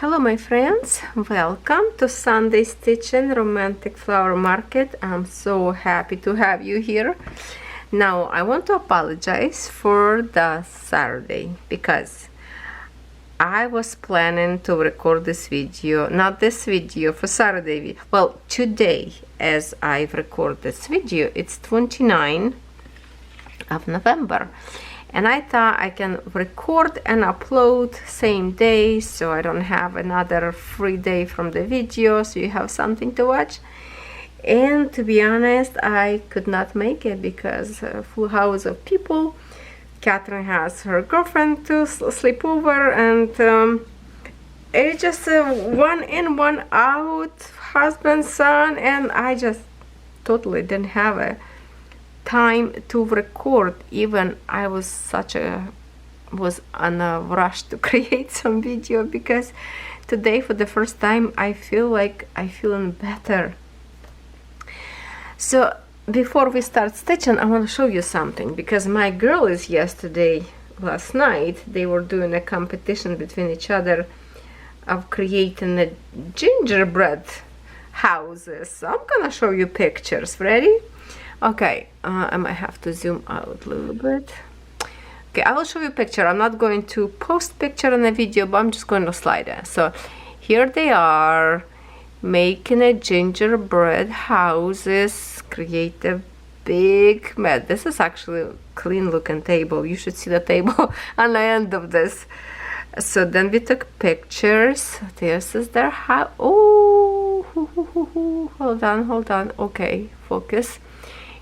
Hello my friends, welcome to Sunday Stitching Romantic Flower Market. I'm so happy to have you here. Now I want to apologize for the Saturday because I was planning to record this video, not this video, for Saturday. Well, today as I record this video, it's 29 of November. And I thought I can record and upload same day, so I don't have another free day from the video, so you have something to watch. And to be honest, I could not make it because a full house of people. Catherine has her girlfriend to sleep over, and it's just one in, one out, husband, son, and I just totally didn't have a time to record. Even I was on a rush to create some video because today for the first time I feel like I'm feeling better. So before we start stitching, I want to show you something because my girls last night they were doing a competition between each other of creating a gingerbread houses. So I'm gonna show you pictures. Ready? Okay, I might have to zoom out a little bit. Okay, I will show you a picture. I'm not going to post picture in the video, but I'm just going to slide it. So here they are making a gingerbread houses, create a big mat. This is actually a clean looking table. You should see the table on the end of this. So then we took pictures. This is their house. Oh, hold on. Okay, focus.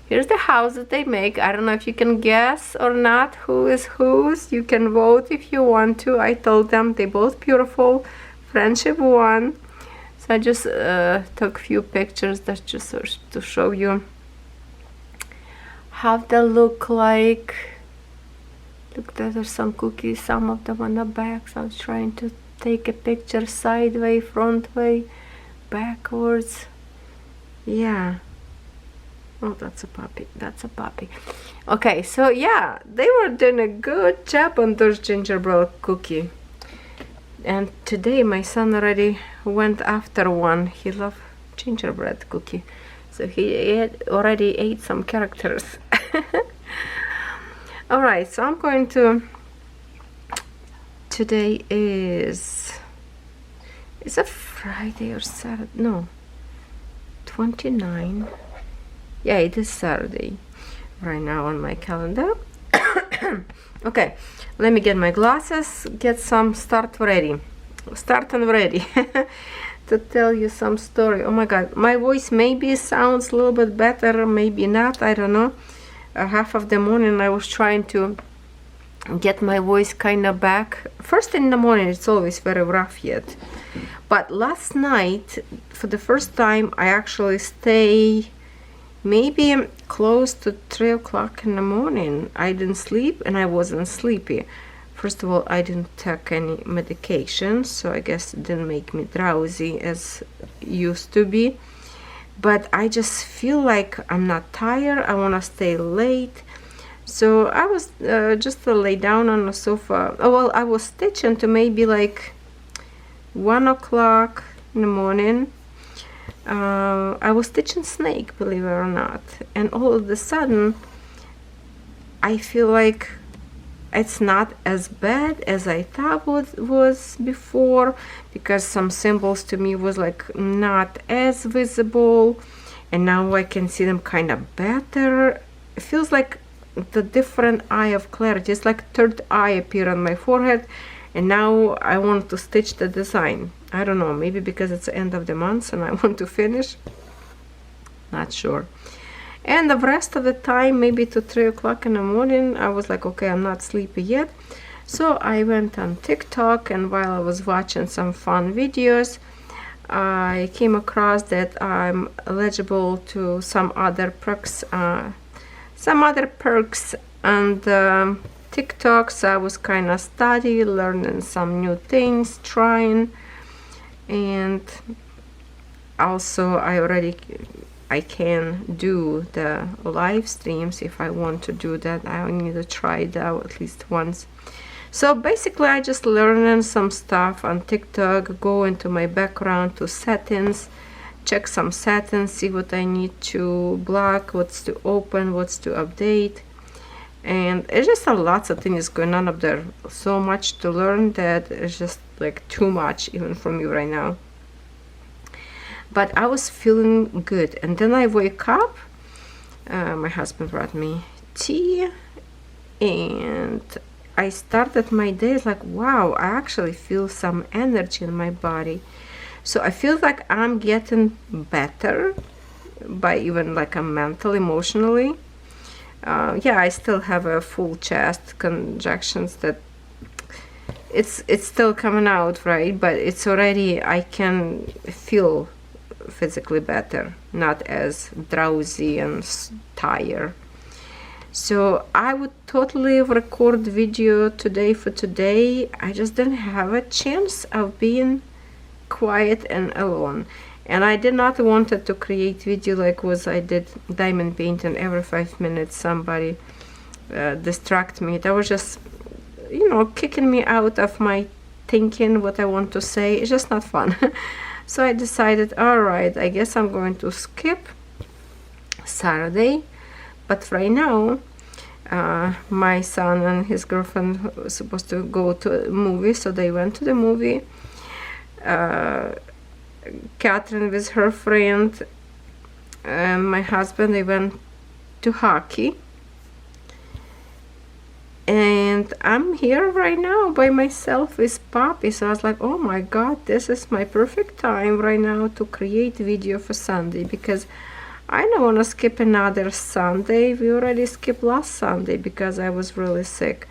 Here's the house that they make. I don't know if you can guess or not who is whose. You can vote if you want to. I told them they both beautiful. Friendship won. So I just took a few pictures that's just to show you how they look like. Look, there's some cookies, some of them on the back. So I was trying to take a picture sideways, front way, backwards. Yeah. Oh, that's a puppy. Okay, so yeah, they were doing a good job on those gingerbread cookie. And today my son already went after one. He loved gingerbread cookie, so he already ate some characters. All right, so I'm going to. Today is a Friday or Saturday? No, 29. Yeah, it is Saturday right now on my calendar. Okay, let me get my glasses, get some start and ready to tell you some story. Oh my god, my voice maybe sounds a little bit better, maybe not, I don't know. Half of the morning I was trying to get my voice kind of back. First in the morning it's always very rough yet, but last night for the first time I actually stay maybe close to 3 o'clock in the morning. I didn't sleep and I wasn't sleepy. First of all, I didn't take any medication, so I guess it didn't make me drowsy as used to be. But I just feel like I'm not tired. I want to stay late. So I was just lay down on the sofa. Oh, well, I was stitching to maybe like 1 o'clock in the morning. I was stitching snake, believe it or not, and all of a sudden I feel like it's not as bad as I thought was before, because some symbols to me was like not as visible, and now I can see them kind of better. It feels like the different eye of clarity. It's like third eye appeared on my forehead, and now I want to stitch the design. I don't know, maybe because it's the end of the month and I want to finish, not sure. And the rest of the time, maybe to 3 o'clock in the morning, I was like, okay, I'm not sleepy yet. So I went on TikTok, and while I was watching some fun videos, I came across that I'm eligible to some other perks on TikTok. So I was kind of studying, learning some new things, trying. And also I can do the live streams if I want to do that. I need to try it out at least once. So basically I just learning some stuff on TikTok, go into my background to settings, check some settings, see what I need to block, what's to open, what's to update. And it's just a lots of things going on up there. So much to learn that it's just like too much even for me right now. But I was feeling good, and then I wake up. My husband brought me tea, and I started my day. It's like, wow, I actually feel some energy in my body. So I feel like I'm getting better by even like a mental, emotionally. Yeah, I still have a full chest conjunctions that it's still coming out, right? But it's already, I can feel physically better, not as drowsy and tired. So I would totally record video today for today. I just didn't have a chance of being quiet and alone, and I did not wanted to create video like was I did diamond painting. Every 5 minutes somebody distract me. That was just, you know, kicking me out of my thinking what I want to say. It's just not fun. So I decided, all right, I guess I'm going to skip Saturday. But right now my son and his girlfriend were supposed to go to a movie, so they went to the movie. Catherine with her friend and my husband, they went to hockey, and I'm here right now by myself with Poppy. So I was like, oh my god, this is my perfect time right now to create video for Sunday, because I don't want to skip another Sunday. We already skipped last Sunday because I was really sick.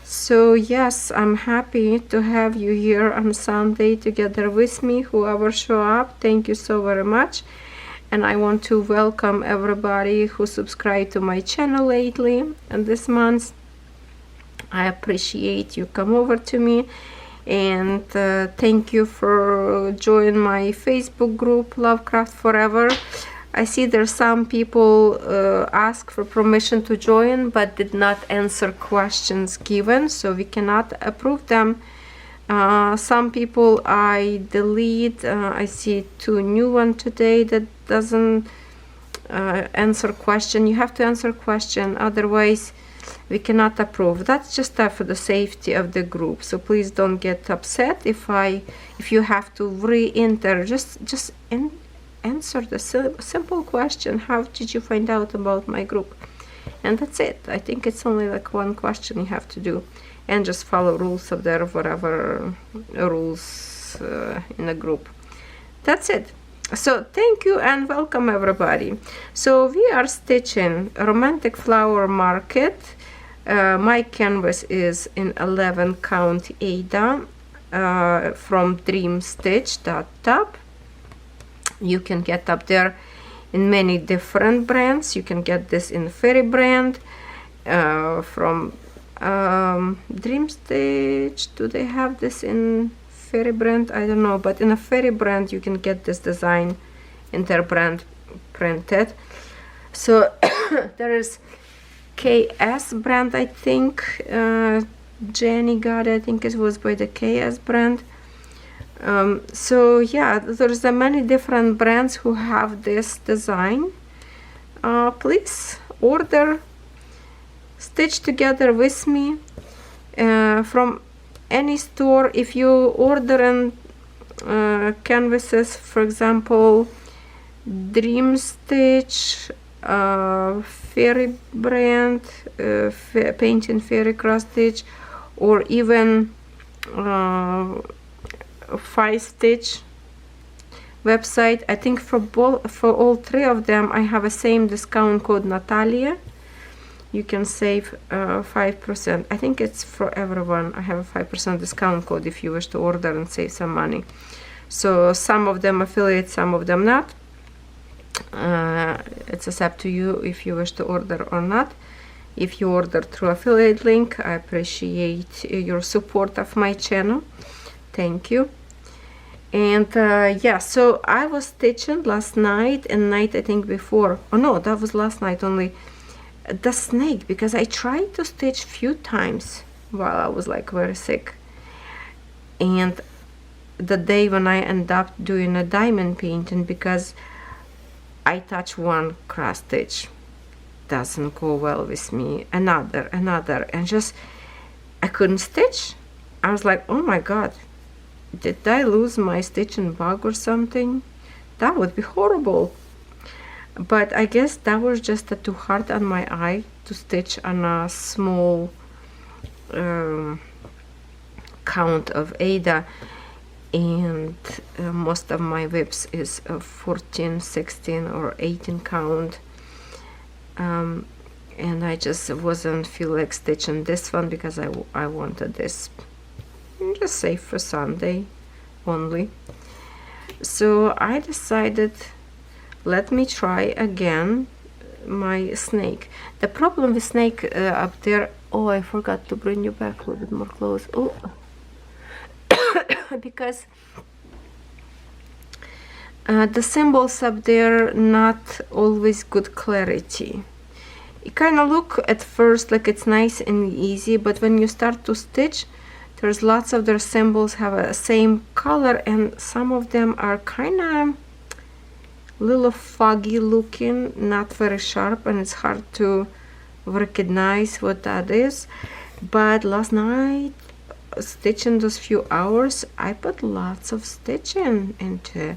So yes, I'm happy to have you here on Sunday together with me. Whoever show up, thank you so very much. And I want to welcome everybody who subscribed to my channel lately and this month. I appreciate you come over to me, and thank you for joining my Facebook group Lovecraftforever. I see there's some people ask for permission to join but did not answer questions given, so we cannot approve them. Some people I delete. I see 2 new one today that doesn't answer question. You have to answer question, otherwise we cannot approve. That's just for the safety of the group, so please don't get upset if you have to re-enter. Just answer the simple question, how did you find out about my group? And that's it. I think it's only like 1 question you have to do, and just follow rules of there, whatever rules in a group. That's it. So thank you and welcome everybody. So we are stitching Romantic Flower Market. My canvas is in 11 count Ada from dreamstitch.top. You can get up there in many different brands. You can get this in Fairy brand from Dreamstitch. Do they have this in Fairy brand? I don't know, but in a Fairy brand you can get this design in their brand printed. So there is KS brand, I think. Jenny got it. I think it was by the KS brand. So yeah, there's many different brands who have this design. Please order, stitch together with me from any store. If you order in canvases, for example, Dreamstitch, Fairy brand, Painting Fairy cross stitch, or even 5-stitch website. I think for all 3 of them I have a same discount code Nataliya. You can save 5%. I think it's for everyone. I have a 5% discount code if you wish to order and save some money. So some of them affiliate, some of them not. It's up to you if you wish to order or not. If you order through affiliate link, I appreciate your support of my channel. Thank you. And yeah, so I was stitching last night and night I think before. Oh no, that was last night only. The snake, because I tried to stitch few times while I was like very sick. And the day when I end up doing a diamond painting, because I touch one cross stitch, doesn't go well with me, another, and just I couldn't stitch. I was like, oh my god, did I lose my stitching bug or something? That would be horrible. But I guess that was just too hard on my eye to stitch on a small count of Ada, and most of my WIPs is 14, 16 or 18 count, and I just wasn't feel like stitching this one because I wanted this just safe for Sunday only. So I decided, let me try again my snake. The problem with snake up there, oh, I forgot to bring you back a little bit more close. Oh, because the symbols up there not always good clarity. It kind of look at first like it's nice and easy, but when you start to stitch, there's lots of their symbols have a same color, and some of them are kind of little foggy looking, not very sharp, and it's hard to recognize what that is. But last night, stitching those few hours, I put lots of stitching into.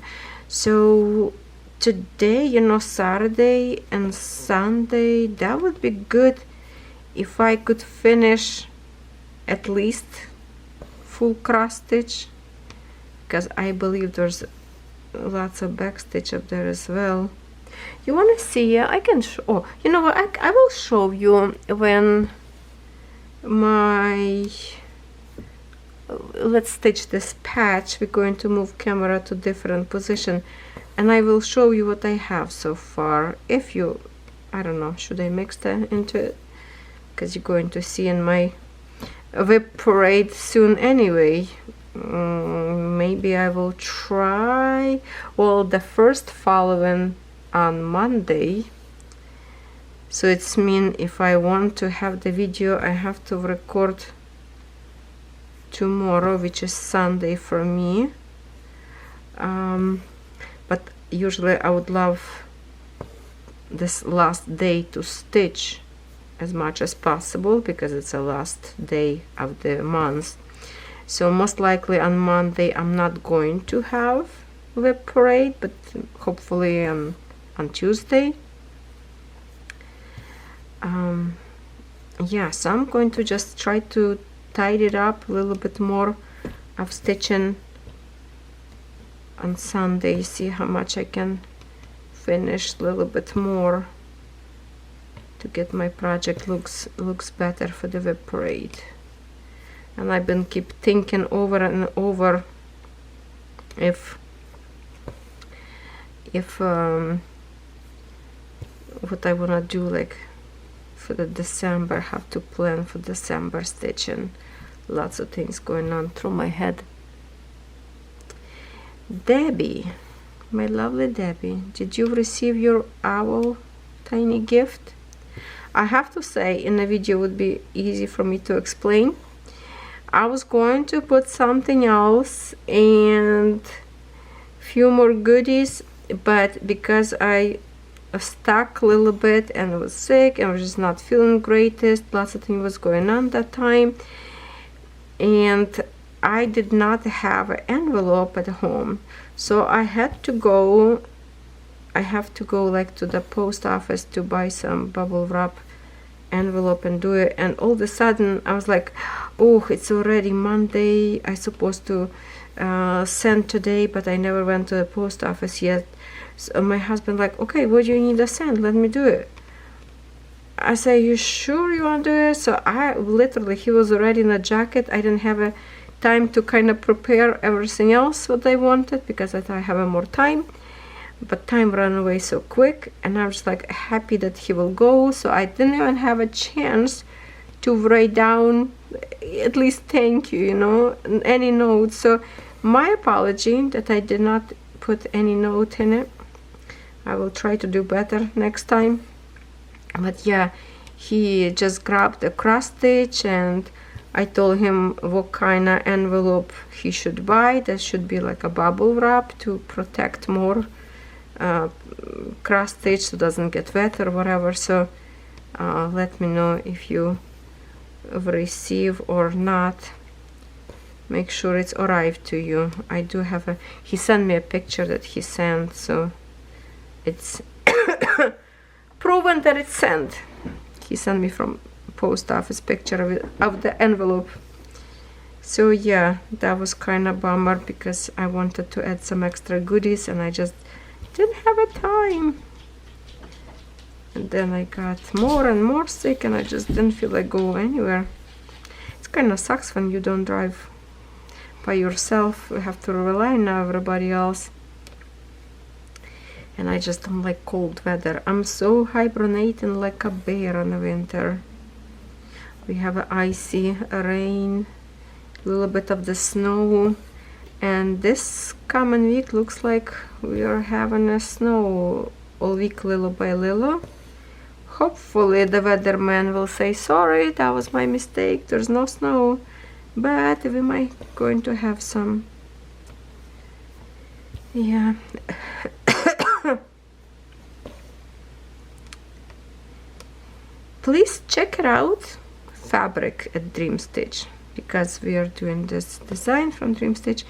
So today, you know, Saturday and Sunday, that would be good if I could finish at least full cross stitch, because I believe there's lots of back stitch up there as well. You want to see? I can show. Oh, you know what? I will show you when my let's stitch this patch. We're going to move camera to different position, and I will show you what I have so far. If you, I don't know, should I mix that into it? Because you're going to see in my WIP parade soon anyway. Maybe I will try, well, the first following on Monday. So it's mean if I want to have the video, I have to record tomorrow, which is Sunday for me. But usually I would love this last day to stitch as much as possible, because it's the last day of the month. So most likely on Monday I'm not going to have WIP parade, but hopefully on Tuesday. Yeah, so I'm going to just try to tidy it up a little bit more of stitching on Sunday, see how much I can finish a little bit more to get my project looks better for the WIP parade. And I've been keep thinking over and over if what I wanna do, like for the December, have to plan for December stitching. Lots of things going on through my head. Debbie, my lovely Debbie, did you receive your owl tiny gift? I have to say, in a video would be easy for me to explain. I was going to put something else and few more goodies, but because I stuck a little bit and was sick and was just not feeling greatest, lots of things was going on that time, and I did not have an envelope at home, so I have to go like to the post office to buy some bubble wrap envelope and do it. And all of a sudden I was like, oh, it's already Monday, I supposed to send today, but I never went to the post office yet. So my husband like, okay, what do you need to send? Let me do it. I say, you sure you want to do it? So I literally, he was already in a jacket. I didn't have a time to kind of prepare everything else what I wanted, because I thought I have more time. But time ran away so quick, and I was like happy that he will go, so I didn't even have a chance to write down at least thank you, you know, any notes. So my apology that I did not put any note in it. I will try to do better next time. But yeah, he just grabbed a cross stitch and I told him what kind of envelope he should buy. That should be like a bubble wrap to protect more cross stitch so it doesn't get wet or whatever. So let me know if you receive or not. Make sure it's arrived to you. I do have a, he sent me a picture that he sent, so it's proven that it's sent. He sent me from post office picture of the envelope. So yeah, that was kind of bummer because I wanted to add some extra goodies and I just didn't have a time. And then I got more and more sick and I just didn't feel like go anywhere. It kind of sucks when you don't drive by yourself. You have to rely on everybody else. And I just don't like cold weather. I'm so hibernating like a bear in the winter. We have an icy rain, a little bit of the snow, and this coming week looks like we are having a snow all week, little by little. Hopefully the weatherman will say, sorry, that was my mistake, there's no snow, but we might going to have some. Yeah. Please check it out, fabric at Dream Stitch, because we are doing this design from Dream Stitch.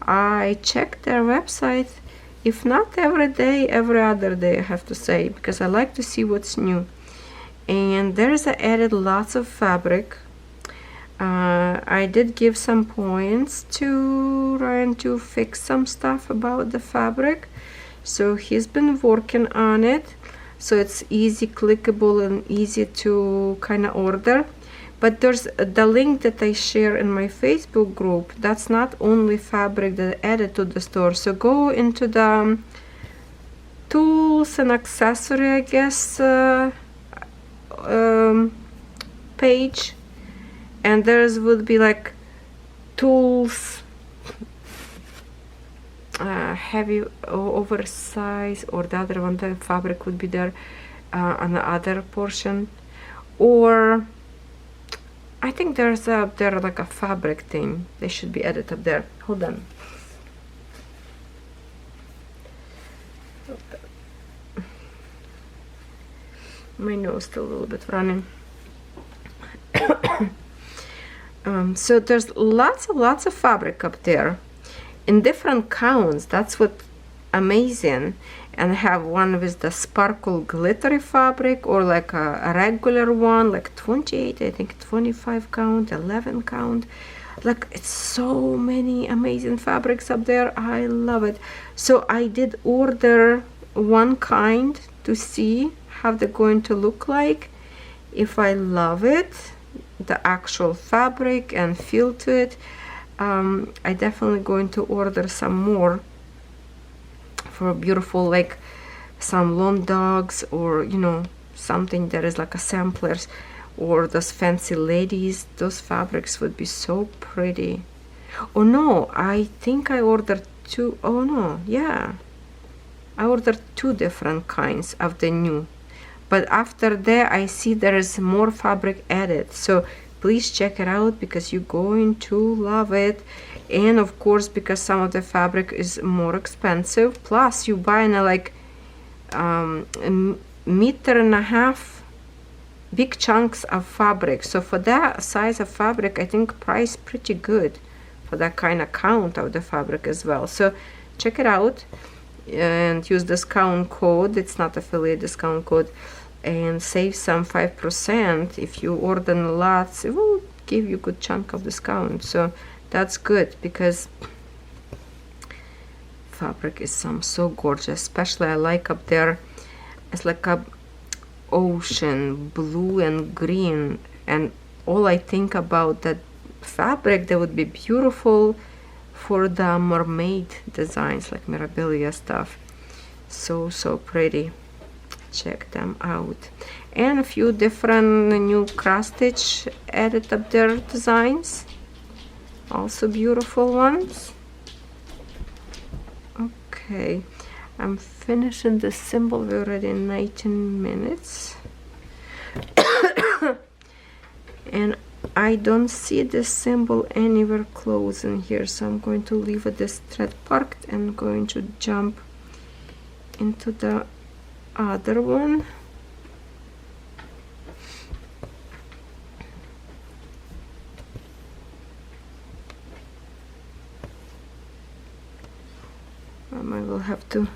I check their website, if not every day, every other day, I have to say, because I like to see what's new. And there's added lots of fabric. I did give some points to Ryan to fix some stuff about the fabric, so he's been working on it. So it's easy, clickable, and easy to kind of order. But there's the link that I share in my Facebook group. That's not only fabric that I added to the store. So go into the tools and accessory, I guess, page, and there's would be like tools, heavy oversize, or the other one, the fabric would be there on the other portion, or I think there's there like a fabric thing. They should be added up there. Hold on. My nose still a little bit running. So there's lots of fabric up there in different counts. That's what amazing. And I have one with the sparkle glittery fabric, or like a regular one, like 28, I think 25 count, 11 count. Like, it's so many amazing fabrics up there. I love it. So I did order one kind to see how they're going to look like. If I love it, the actual fabric and feel to it, I definitely going to order some more for beautiful, like some lawn dogs, or you know, something that is like a samplers, or those fancy ladies. Those fabrics would be so pretty. Oh no, I think I ordered two. Oh no, yeah, I ordered two different kinds of the new, but after that I see there is more fabric added. So please check it out, because you're going to love it. And of course, because some of the fabric is more expensive, plus you buy in a like meter and a half big chunks of fabric. So for that size of fabric, I think price pretty good for that kind of count of the fabric as well. So check it out and use discount code. It's not affiliate discount code, and save some 5%. If you order lots, it will give you a good chunk of discount. So that's good, because fabric is so gorgeous. Especially I like up there, it's like a ocean blue and green, and all I think about that fabric that would be beautiful for the mermaid designs, like memorabilia stuff. So pretty. Check them out. And a few different new cross stitch added up their designs, also beautiful ones. Okay, I'm finishing the symbol. We're already in 19 minutes. And I don't see this symbol anywhere close in here, so I'm going to leave this thread parked and going to jump into the other one. I will have to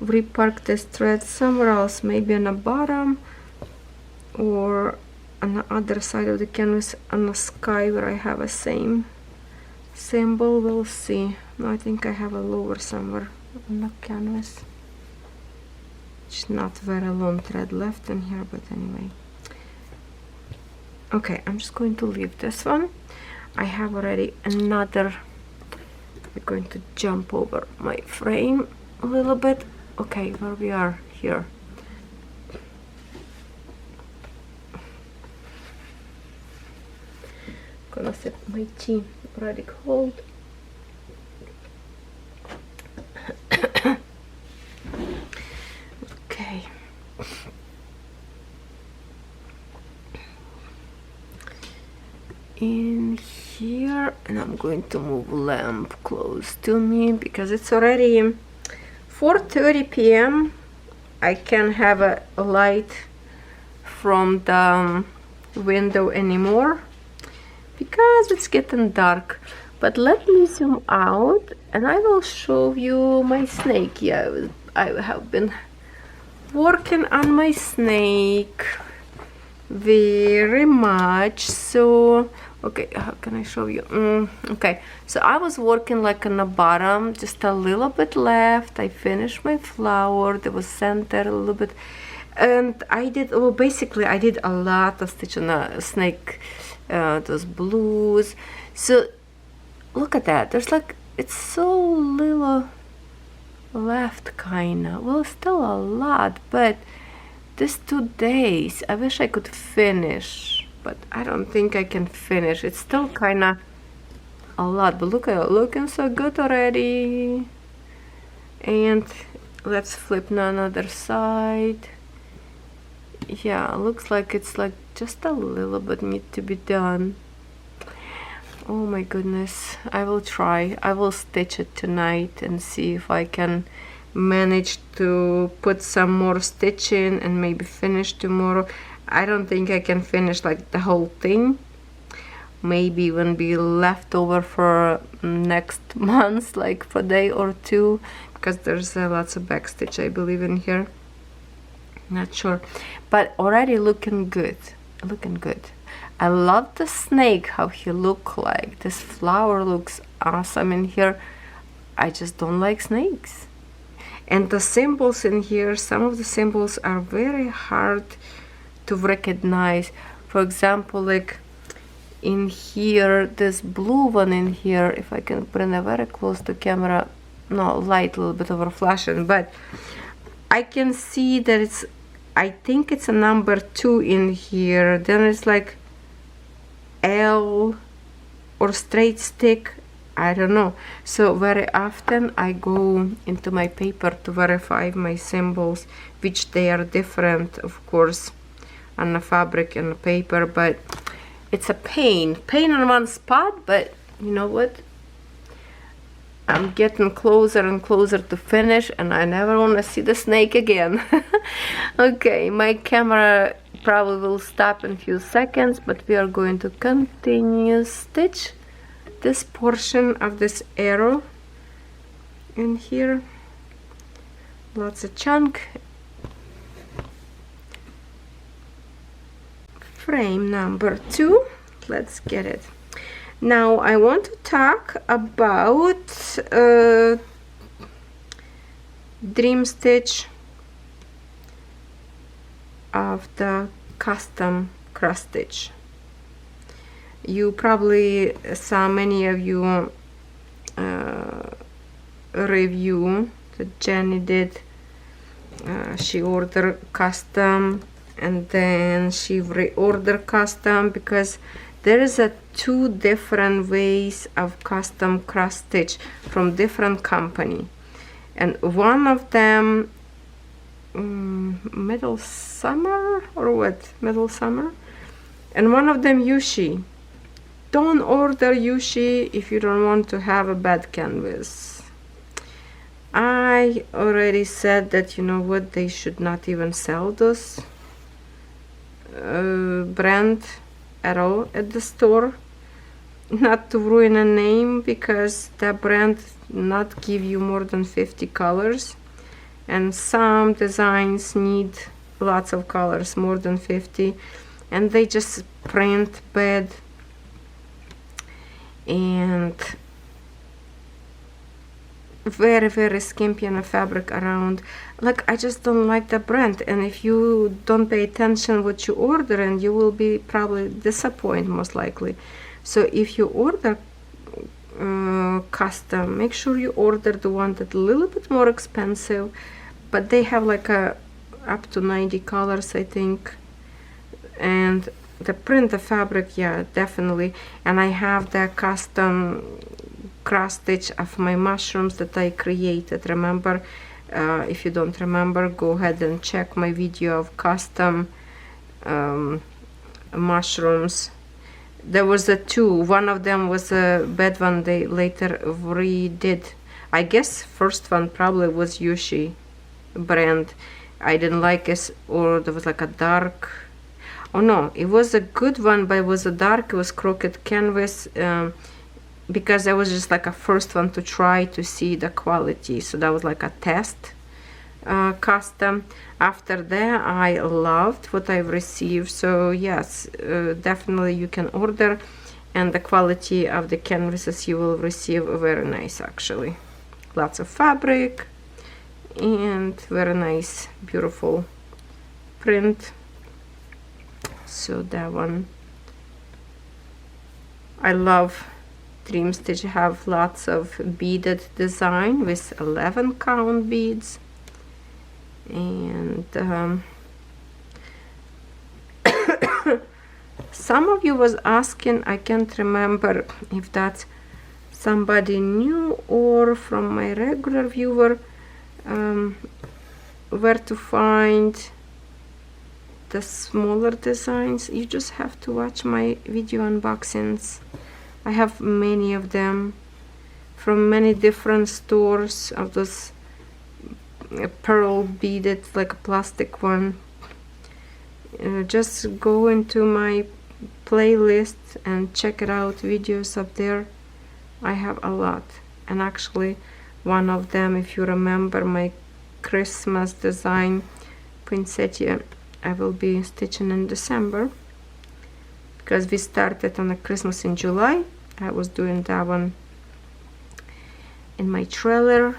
repark this thread somewhere else, maybe on the bottom or on the other side of the canvas on the sky where I have a same symbol. We'll see. No, I think I have a lower somewhere on the canvas. It's not very long thread left in here, but anyway. Okay, I'm just going to leave this one. I have already another. We're going to jump over my frame a little bit. Okay, where we are here. Gonna set my tea already cold. Okay. In here, and I'm going to move lamp close to me because it's already 4:30 p.m. I can't have a light from the window anymore because it's getting dark. But let me zoom out and I will show you my snake. Yeah, I have been working on my snake very much. So okay, how can I show you? Okay, so I was working like on the bottom, just a little bit left. I finished my flower. There was center a little bit, and I did, well, basically I did a lot of stitch on the snake, those blues. So look at that, there's like, it's so little left, kinda. Well, still a lot, but these 2 days I wish I could finish, but I don't think I can finish. It's still kinda a lot, but look at it, looking so good already. And let's flip to another side. Yeah, looks like it's like just a little bit need to be done. Oh my goodness, I will try. I will stitch it tonight and see if I can manage to put some more stitching and maybe finish tomorrow. I don't think I can finish like the whole thing. Maybe even be left over for next month, like for a day or two, because there's lots of back stitch I believe in here. Not sure, but already looking good, looking good. I love the snake, how he look like. This flower looks awesome in here. I just don't like snakes. And the symbols in here, some of the symbols are very hard to recognize. For example, like in here, this blue one in here, if I can bring it very close to camera, no, light a little bit over flashing, but I can see that it's, I think it's a number 2 in here. Then it's like L or straight stick, I don't know. So very often I go into my paper to verify my symbols, which they are different, of course, on the fabric and the paper, but it's a pain on one spot. But you know what, I'm getting closer and closer to finish, and I never want to see the snake again. Okay, my camera probably will stop in a few seconds, but we are going to continue stitch this portion of this arrow in here. Lots of chunk. Frame number 2, let's get it. Now I want to talk about dream stitch of the custom cross stitch. You probably saw many of you review that Jenny did. She ordered custom and then she reordered custom, because there is a 2 different ways of custom cross stitch from different company, and one of them Middle Summer or what? Middle Summer, and one of them Yushi. don't order Yushi if you don't want to have a bad canvas. I already said that, you know what, they should not even sell this brand at all at the store. Not to ruin a name, because that brand not give you more than 50 colors, and some designs need lots of colors, more than 50, and they just print bad and very, very skimpy on a fabric around. Like, I just don't like the brand, and if you don't pay attention what you order, and you will be probably disappointed most likely. So if you order custom, make sure you order the one that's a little bit more expensive, but they have like a up to 90 colors, I think, and the print, the fabric, yeah, definitely. And I have the custom cross stitch of my mushrooms that I created. Remember, if you don't remember, go ahead and check my video of custom mushrooms. There was a two. One of them was a bad one, they later redid. I guess first one probably was Yushi brand. I didn't like it, or there was like a dark, oh no, it was a good one, but it was a dark, it was crooked canvas, because that was just like a first one to try to see the quality. So that was like a test custom. After that, I loved what I've received. So yes, definitely you can order, and the quality of the canvases you will receive very nice, actually. Lots of fabric and very nice, beautiful print. So that one, I love Dream Stitch. Have lots of beaded design with 11 count beads, and some of you was asking, I can't remember if that's somebody new or from my regular viewer, where to find the smaller designs. You just have to watch my video unboxings. I have many of them from many different stores of those pearl beaded, like a plastic one. Just go into my playlist and check it out, videos up there. I have a lot, and actually one of them, if you remember my Christmas design poinsettia, I will be stitching in December, because we started on a Christmas in July. I was doing that one in my trailer,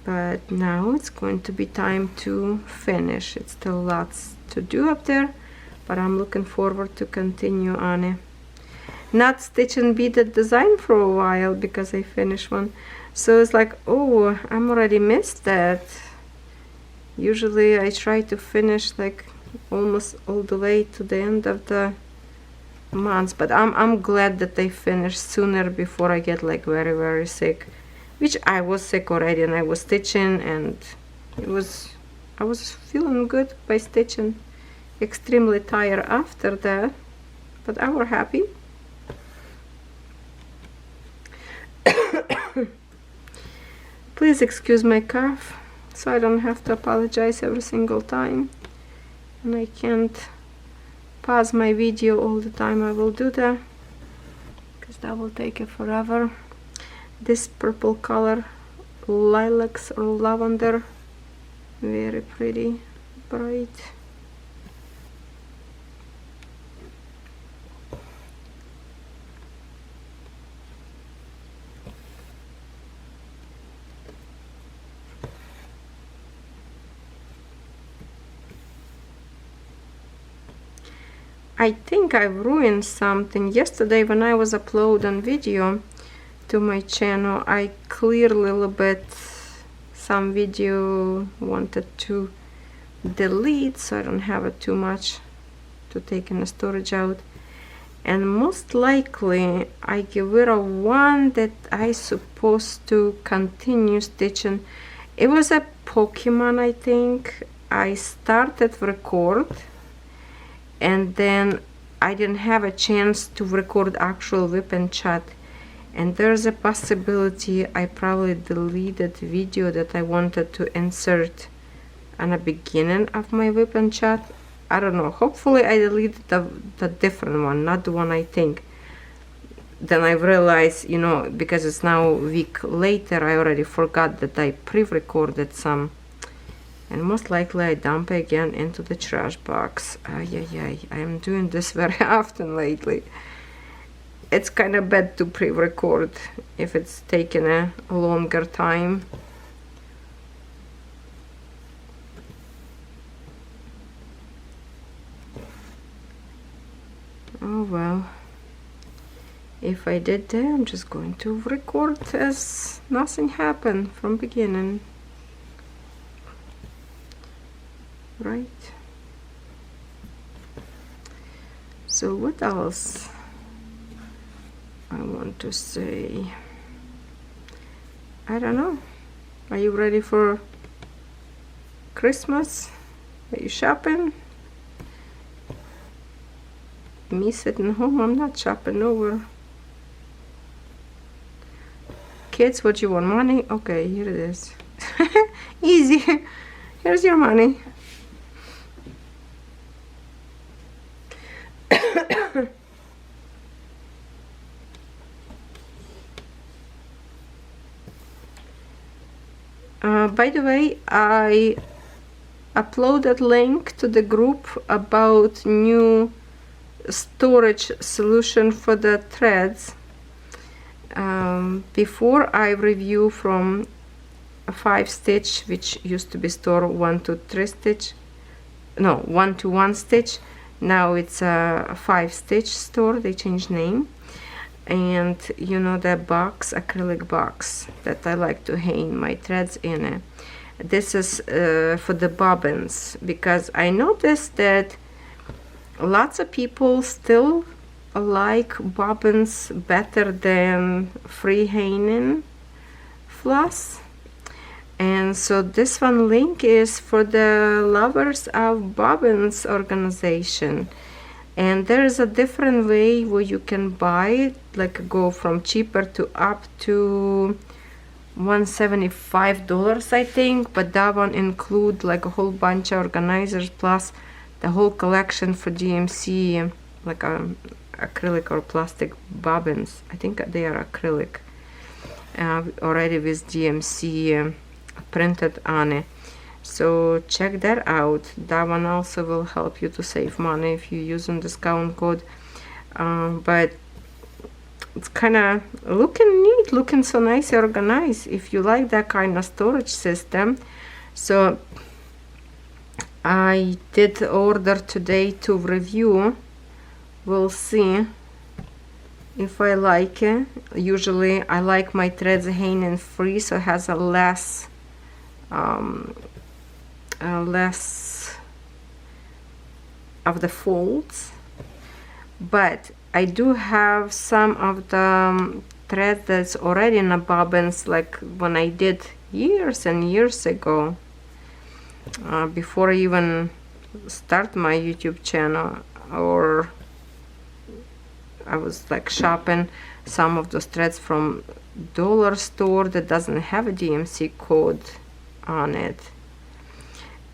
but now it's going to be time to finish. It's still lots to do up there, but I'm looking forward to continue on it. Not stitching beaded design for a while because I finished one, so it's like, oh, I'm already missed that. Usually I try to finish like almost all the way to the end of the month, but I'm glad that they finished sooner before I get like very, very sick, which I was sick already, and I was stitching, and I was feeling good by stitching. Extremely tired after that, but I was happy. Please excuse my cough, so I don't have to apologize every single time, and I can't pause my video all the time. I will do that because that will take it forever. This purple color, lilacs or lavender, very pretty, bright. I think I ruined something yesterday when I was uploading video to my channel. I cleared a little bit some video, wanted to delete so I don't have it too much to take in the storage out, and most likely I get rid of one that I supposed to continue stitching. It was a Pokemon, I think. I started record, and then I didn't have a chance to record actual WIP and chat, and there's a possibility I probably deleted video that I wanted to insert on the beginning of my WIP and chat. I don't know, hopefully I deleted the different one, not the one I think. Then I realized, you know, because it's now a week later, I already forgot that I pre-recorded some, and most likely I dump it again into the trash box. Ay, I am doing this very often lately. It's kind of bad to pre-record if it's taking a longer time. Oh well, if I did that, I'm just going to record as nothing happened from beginning, right? So what else I want to say? I don't know. Are you ready for Christmas? Are you shopping? Me sitting home, I'm not shopping nowhere. Kids, what you want? Money? Okay, here it is. Easy. Here's your money. By the way, I uploaded link to the group about new storage solution for the threads. Before I review from a 5 stitch, which used to be store 1 to 3 stitch, no, 1 to 1 stitch. Now it's a 5 stitch store. They changed name. And you know, that box, acrylic box that I like to hang my threads in it. This is for the bobbins, because I noticed that lots of people still like bobbins better than free hanging floss. And so this one link is for the lovers of bobbins organization. And there is a different way where you can buy it, like go from cheaper to up to $175, I think, but that one include like a whole bunch of organizers plus the whole collection for DMC, like acrylic or plastic bobbins. I think they are acrylic, already with DMC printed on it. So check that out. That one also will help you to save money if you use a discount code. But it's kind of looking neat, looking so nice and organized if you like that kind of storage system. So I did order today to review. We'll see if I like it. Usually I like my threads hanging free, so it has a less of the folds, but I do have some of the thread that's already in the bobbins, like when I did years and years ago, before I even start my YouTube channel, or I was like shopping some of those threads from dollar store that doesn't have a DMC code on it.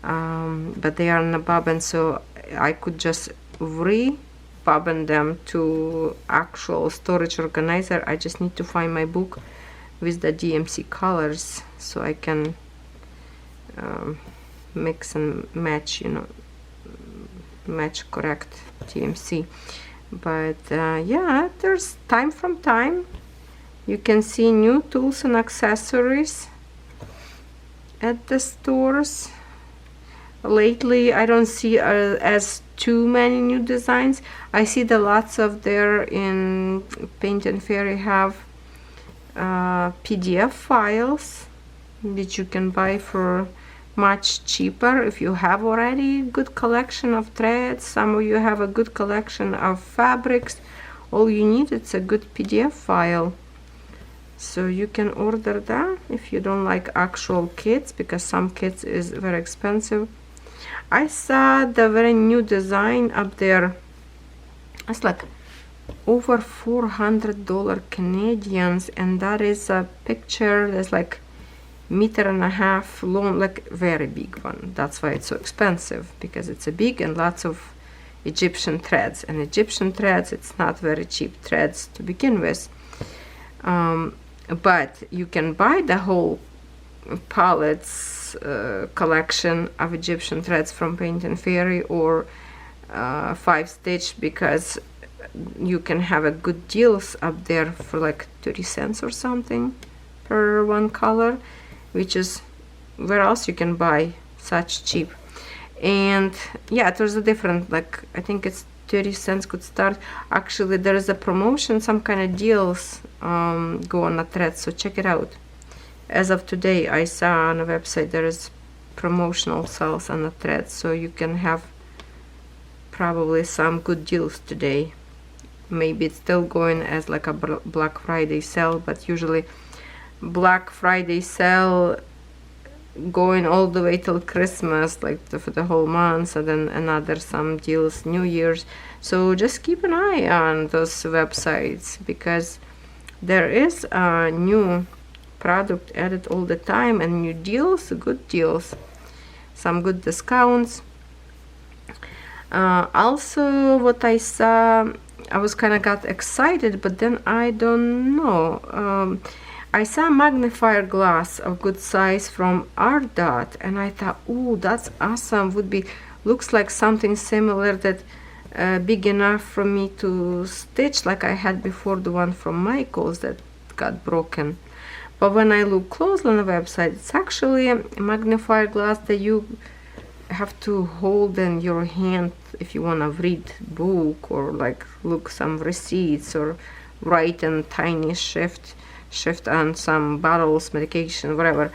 But they are in a bobbin, so I could just re-bobbin them to actual storage organizer. I just need to find my book with the DMC colors so I can mix and match, you know, match correct DMC. But yeah, there's time from time you can see new tools and accessories at the stores. Lately I don't see as too many new designs. I see the lots of there in Paint and Fairy have PDF files which you can buy for much cheaper if you have already good collection of threads. Some of you have a good collection of fabrics. All you need is a good PDF file, so you can order that if you don't like actual kits, because some kits is very expensive. I saw the very new design up there It's like over $400 Canadians, and that is a picture that's like 1.5 meter long, like very big one. That's why it's so expensive, because it's a big and lots of Egyptian threads, and Egyptian threads, it's not very cheap threads to begin with. But you can buy the whole pallets collection of Egyptian threads from Paint and Fairy or 5-stitch, because you can have a good deals up there for like 30 cents or something per one color, which is where else you can buy such cheap. And yeah, there's a different, like I think it's 30 cents could start. Actually there is a promotion, some kind of deals go on a thread, so check it out. As of today I saw on a website there is promotional sales on the thread, so you can have probably some good deals today. Maybe it's still going as like a Black Friday sale, but usually Black Friday sale going all the way till Christmas, like for the whole month, and then another some deals New Year's. So just keep an eye on those websites, because there is a new product added all the time, and new deals, good deals, some good discounts. Also what I saw, I was kind of got excited, but then I don't know, I saw a magnifier glass of good size from Ardot, and I thought, oh, that's awesome. Would be, looks like something similar that big enough for me to stitch like I had before, the one from Michael's that got broken. But when I look closely on the website, it's actually a magnifier glass that you have to hold in your hand if you want to read book or like look some receipts or write in tiny shift on some bottles, medication, whatever.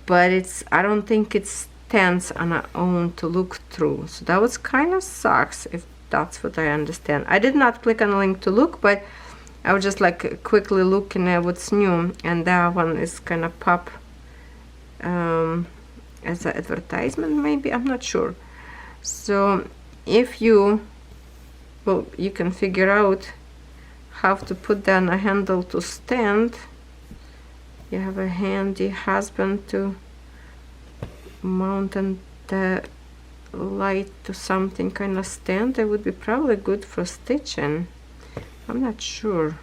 But it's, I don't think it stands on its own to look through, so that was kind of sucks, if that's what I understand. I did not click on the link to look, but I was just like quickly looking at what's new, and that one is kind of pop as an advertisement, maybe, I'm not sure. So if you, well, you can figure out how to put down a handle to stand. You have a handy husband to mount the light to something kind of stand that would be probably good for stitching. I'm not sure.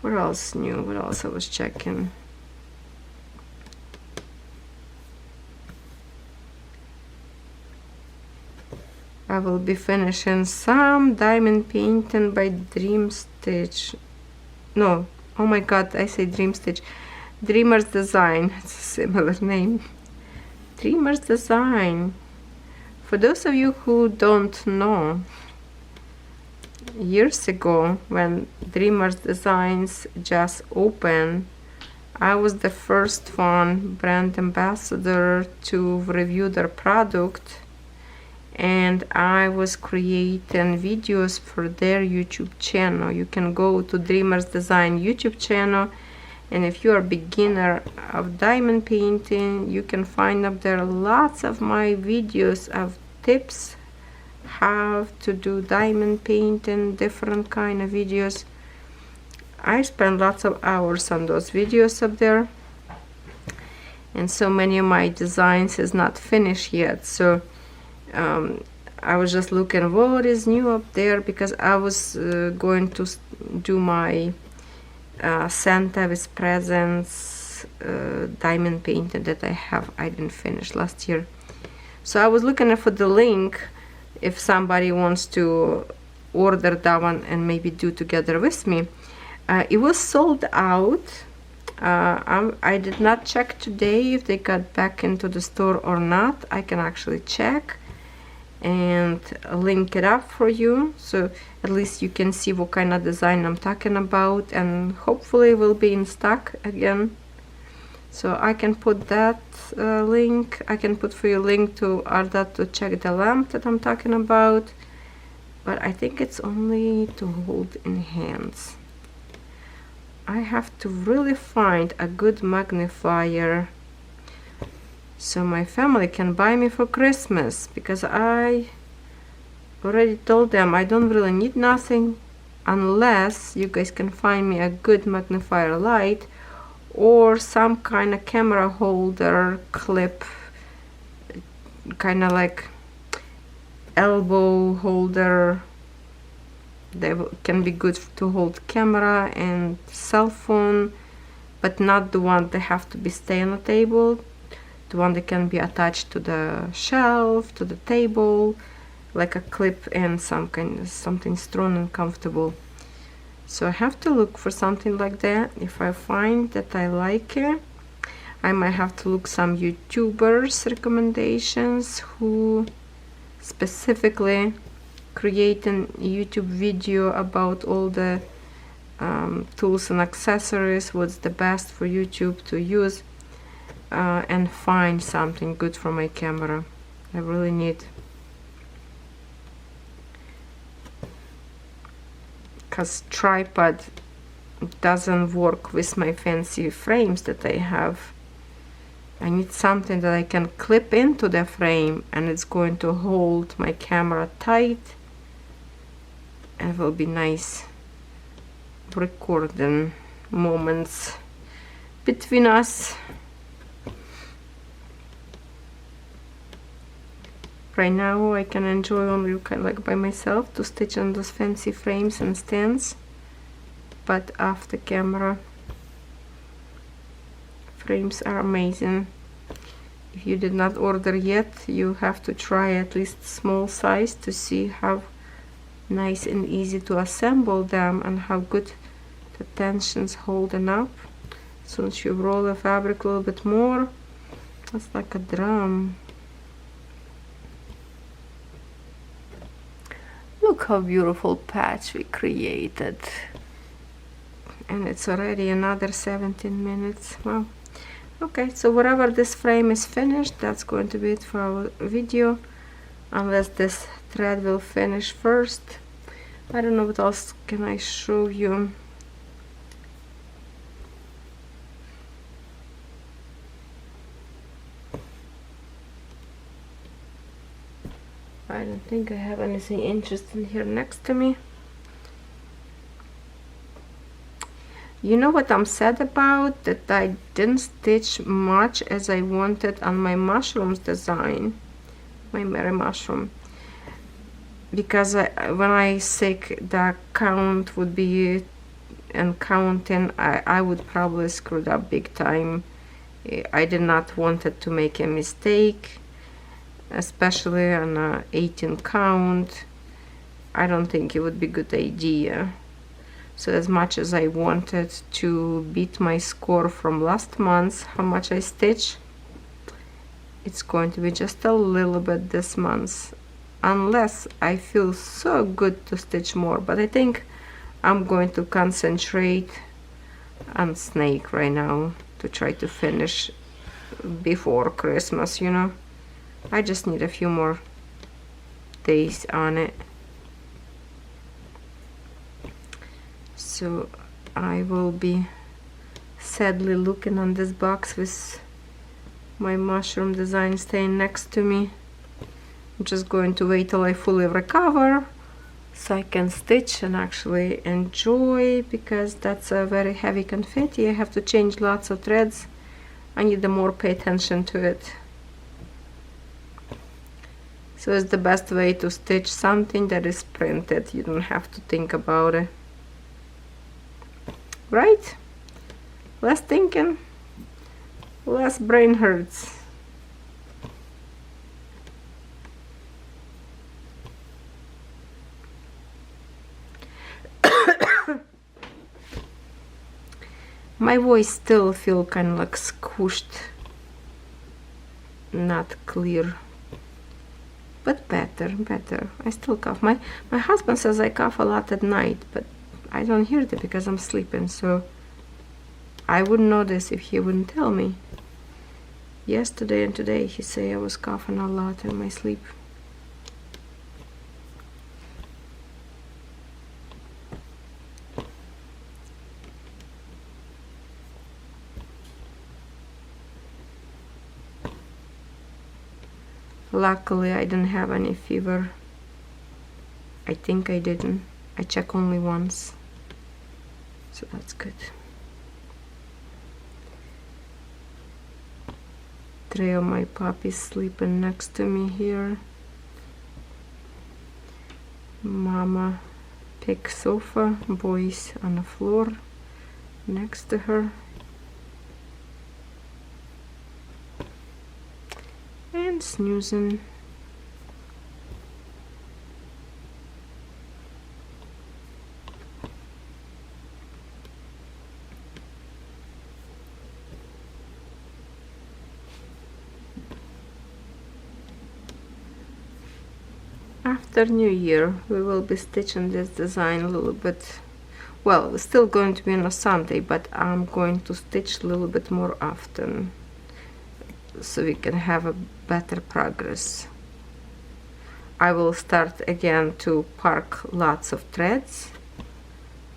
What else new? What else I was checking? I will be finishing some diamond painting by Dreamstitch. No, oh my god, I say Dreamstitch. Dreamer's Design, it's a similar name. Dreamer's Design. For those of you who don't know, years ago when Dreamer's Designs just opened, I was the first one brand ambassador to review their product, and I was creating videos for their YouTube channel. You can go to Dreamer's Design YouTube channel, and if you are a beginner of diamond painting, you can find up there lots of my videos of tips how to do diamond painting, different kind of videos. I spend lots of hours on those videos up there, and so many of my designs is not finished yet. So I was just looking what is new up there, because I was going to do my Santa with presents diamond painting that I didn't finish last year. So I was looking for the link if somebody wants to order that one and maybe do together with me. It was sold out. I did not check today if they got back into the store or not. I can actually check and link it up for you, so at least you can see what kind of design I'm talking about, and hopefully it will be in stock again. So I can put that link. I can put for you a link to Ardot to check the lamp that I'm talking about, but I think it's only to hold in hands. I have to really find a good magnifier so my family can buy me for Christmas, because I already told them I don't really need nothing unless you guys can find me a good magnifier light or some kind of camera holder clip, kind of like elbow holder. They can be good to hold camera and cell phone, but not the one that have to be stay on the table. The one that can be attached to the shelf, to the table, like a clip, and some kind of something strong and comfortable. So I have to look for something like that. If I find that I like it, I might have to look some YouTubers recommendations who specifically create a YouTube video about all the tools and accessories, what's the best for YouTube to use, and find something good for my camera. I really need, because tripod doesn't work with my fancy frames that I have. I need something that I can clip into the frame and it's going to hold my camera tight and will be nice recording moments between us. Right now I can enjoy only kind of like by myself to stitch on those fancy frames and stands, but off the camera frames are amazing. If you did not order yet, you have to try at least small size to see how nice and easy to assemble them and how good the tension's holding up. As soon as you roll the fabric a little bit more, it's like a drum. Look how beautiful patch we created, and it's already another 17 minutes. Wow. Okay, so wherever this frame is finished, that's going to be it for our video, unless this thread will finish first. I don't know what else can I show you. I don't think I have anything interesting here next to me. You know what I'm sad about? That I didn't stitch much as I wanted on my mushrooms design, my Mary mushroom, because when I say the count would be and counting, I would probably screw it up big time. I did not want it to make a mistake, especially on a 18 count. I don't think it would be a good idea. So as much as I wanted to beat my score from last month, how much I stitch, it's going to be just a little bit this month, unless I feel so good to stitch more. But I think I'm going to concentrate on snake right now to try to finish before Christmas, you know. I just need a few more days on it. So I will be sadly looking on this box with my mushroom design staying next to me. I'm just going to wait till I fully recover so I can stitch and actually enjoy, because that's a very heavy confetti. I have to change lots of threads. I need to more pay attention to it. So it's the best way to stitch something that is printed. You don't have to think about it. Right? Less thinking, less brain hurts. My voice still feel kind of like squished, not clear, but better. I still cough. My husband says I cough a lot at night, but I don't hear that because I'm sleeping, so I wouldn't notice if he wouldn't tell me. Yesterday and today he say I was coughing a lot in my sleep. Luckily I didn't have any fever. I think I didn't. I checked only once, so that's good. Three of my puppies sleeping next to me here. Mama pig sofa, boys on the floor next to her. And snoozing. After New Year we will be stitching this design a little bit. Well, it's still going to be on a Sunday, but I'm going to stitch a little bit more often so we can have a better progress. I will start again to park lots of threads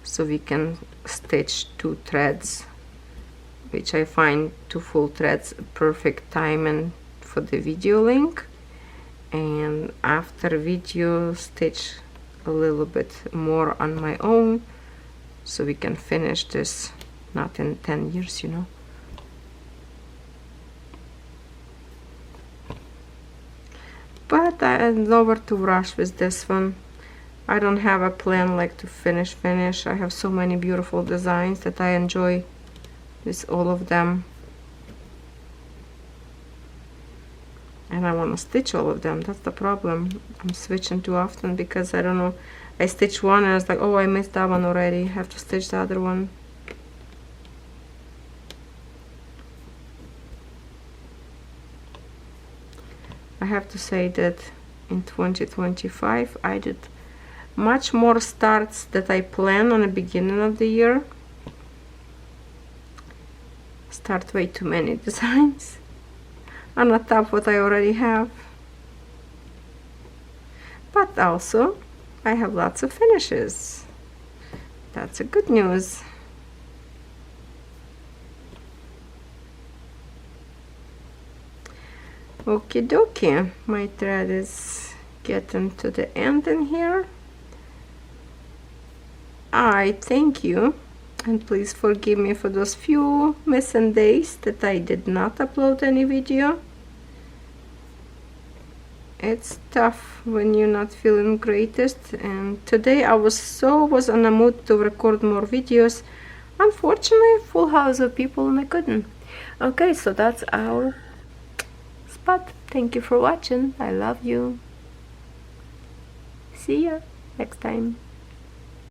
so we can stitch 2 threads, which I find 2 full threads perfect timing for the video link. And after video, stitch a little bit more on my own so we can finish this, not in 10 years, you know. But I'm nowhere to rush with this one. I don't have a plan like to finish. I have so many beautiful designs that I enjoy with all of them. And I want to stitch all of them. That's the problem. I'm switching too often because I don't know. I stitch one and I was like, oh, I missed that one already. I have to stitch the other one. I have to say that in 2025 I did much more starts that I planned on the beginning of the year. Start way too many designs on the top what I already have, but also I have lots of finishes. That's a good news. Okie dokie, my thread is getting to the end in here. I thank you, and please forgive me for those few missing days that I did not upload any video. It's tough when you're not feeling greatest, and today I was in a mood to record more videos. Unfortunately, full house of people and I couldn't. Okay, so that's our spot. Thank you for watching. I love you. See ya next time.